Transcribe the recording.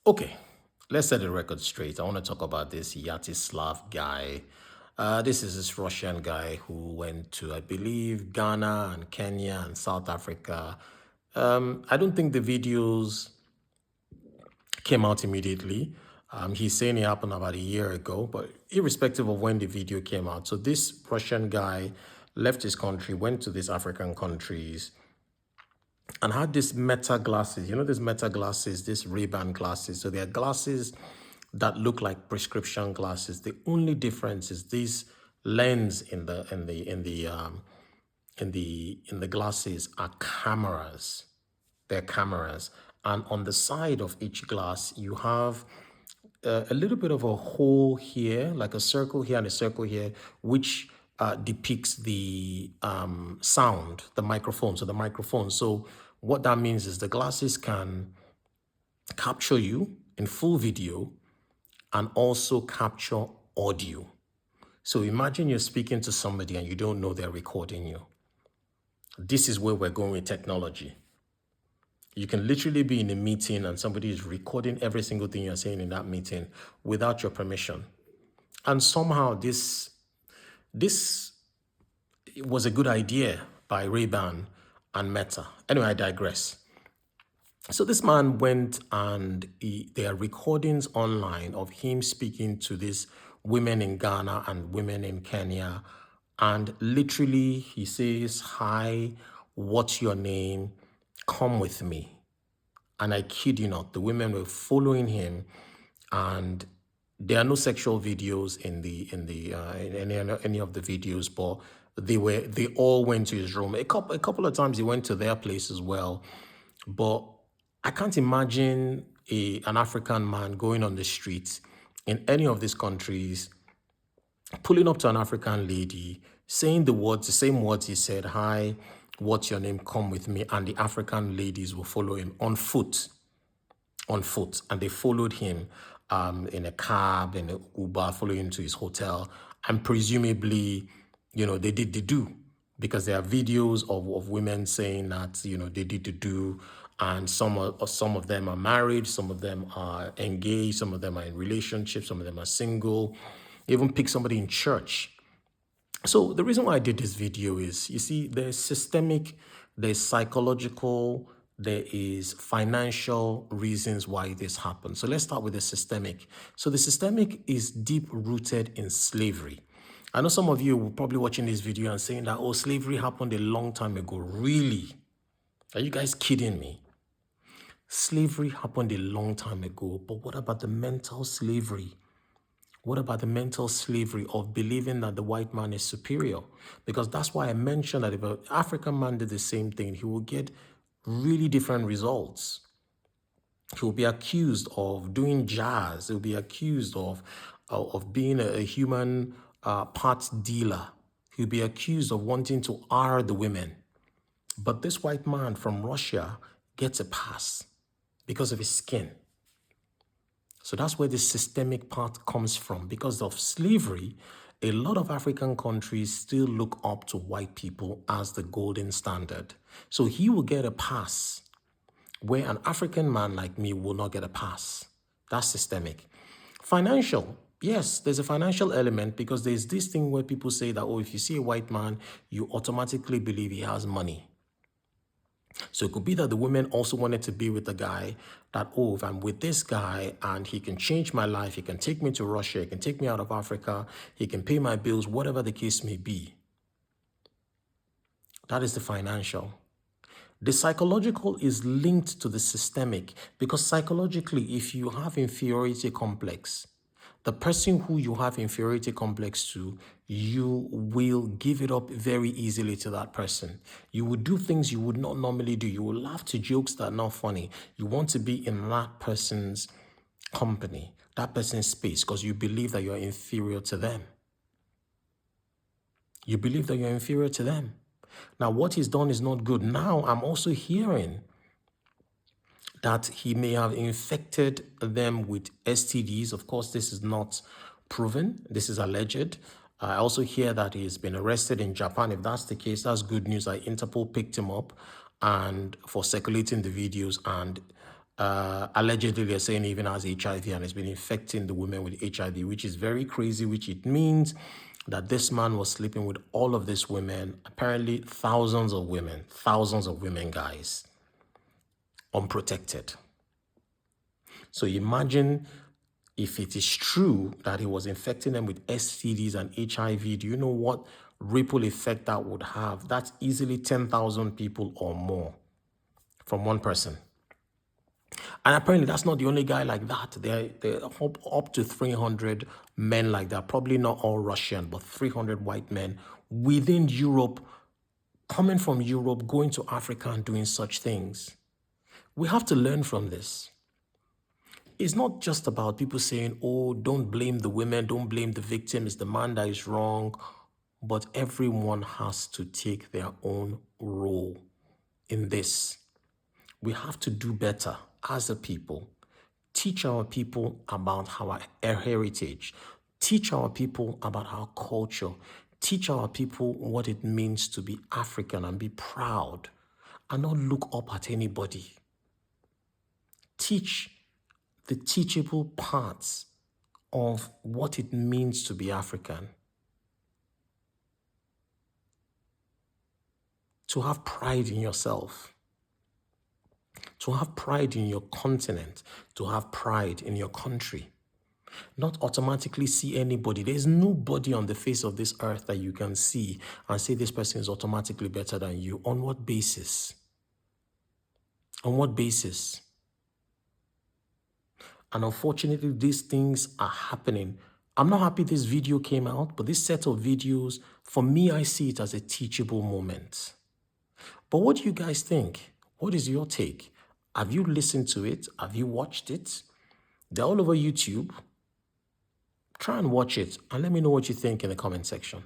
Okay, let's set the record straight. I want to talk about this Yatislav guy. This is this Russian guy who went to, I believe, Ghana and Kenya and South Africa. I don't think the videos came out immediately. He's saying it happened about a year ago, but irrespective of when the video came out. So this Russian guy left his country, went to these African countries, and had this meta glasses. You know, these meta glasses, this Ray-Ban glasses. So they're glasses that look like prescription glasses. The only difference is this lens in the glasses are cameras. They're cameras, and on the side of each glass you have a little bit of a hole here, like a circle here and a circle here, which depicts the sound, the microphone. So the microphone. So what that means is the glasses can capture you in full video and also capture audio. So imagine you're speaking to somebody and you don't know they're recording you. This is where we're going with technology. You can literally be in a meeting and somebody is recording every single thing you're saying in that meeting without your permission. And somehow this was a good idea by Ray-Ban and Meta. Anyway, I digress. So this man went and there are recordings online of him speaking to these women in Ghana and women in Kenya. And literally he says, "Hi, what's your name? Come with me." And I kid you not, the women were following him, and there are no sexual videos in any of the videos, but they all went to his room. A couple of times he went to their place as well. But I can't imagine an African man going on the streets in any of these countries, pulling up to an African lady, saying the same words he said, "Hi, what's your name? Come with me." And the African ladies will follow him on foot. And they followed him in a cab, in an Uber, following him to his hotel. And presumably, they did the do, because there are videos of women saying that, they did the do. And some of them are married, some of them are engaged, some of them are in relationships, some of them are single. Even pick somebody in church. So the reason why I did this video is, you see, there's systemic, there's psychological, there is financial reasons why this happens. So let's start with the systemic. So the systemic is deep rooted in slavery. I know some of you will probably watching this video and saying that, "Oh, slavery happened a long time ago." Really? Are you guys kidding me? Slavery happened a long time ago, but what about the mental slavery? What about the mental slavery of believing that the white man is superior? Because that's why I mentioned that if an African man did the same thing, he will get really different results. He will be accused of doing jazz. He will be accused of being a human parts dealer. He'll be accused of wanting to R the women. But this white man from Russia gets a pass because of his skin. So that's where the systemic part comes from. Because of slavery, a lot of African countries still look up to white people as the golden standard. So he will get a pass where an African man like me will not get a pass. That's systemic. Financial. Yes, there's a financial element, because there's this thing where people say that, "Oh, if you see a white man, you automatically believe he has money." So it could be that the women also wanted to be with the guy, that, "Oh, if I'm with this guy and he can change my life, he can take me to Russia, he can take me out of Africa, he can pay my bills," whatever the case may be. That is the financial. The psychological is linked to the systemic, because psychologically, if you have inferiority complex, the person who you have inferiority complex to, you will give it up very easily to that person. You will do things you would not normally do. You will laugh to jokes that are not funny. You want to be in that person's company, that person's space, because you believe that you're inferior to them. You believe that you're inferior to them. Now, what he's done is not good. Now, I'm also hearing that he may have infected them with STDs. Of course, this is not proven. This is alleged. I also hear that he's been arrested in Japan. If that's the case, that's good news. Interpol picked him up and for circulating the videos, and Allegedly, they're saying even has HIV and has been infecting the women with HIV, which is very crazy, which it means that this man was sleeping with all of these women, apparently thousands of women, guys, unprotected. So imagine if it is true that he was infecting them with STDs and HIV, do you know what ripple effect that would have? That's easily 10,000 people or more from one person. And apparently that's not the only guy like that. There are up to 300 men like that. Probably not all Russian, but 300 white men within Europe, coming from Europe, going to Africa and doing such things. We have to learn from this. It's not just about people saying, oh, don't blame the women, don't blame the victim, it's the man that is wrong. But everyone has to take their own role in this. We have to do better as a people. Teach our people about our heritage. Teach our people about our culture. Teach our people what it means to be African and be proud and not look up at anybody. Teach the teachable parts of what it means to be African. To have pride in yourself. To have pride in your continent. To have pride in your country. Not automatically see anybody. There's nobody on the face of this earth that you can see and say this person is automatically better than you. On what basis? On what basis? And unfortunately, these things are happening. I'm not happy this video came out, but this set of videos, for me, I see it as a teachable moment. But what do you guys think? What is your take? Have you listened to it? Have you watched it? They're all over YouTube. Try and watch it and let me know what you think in the comment section.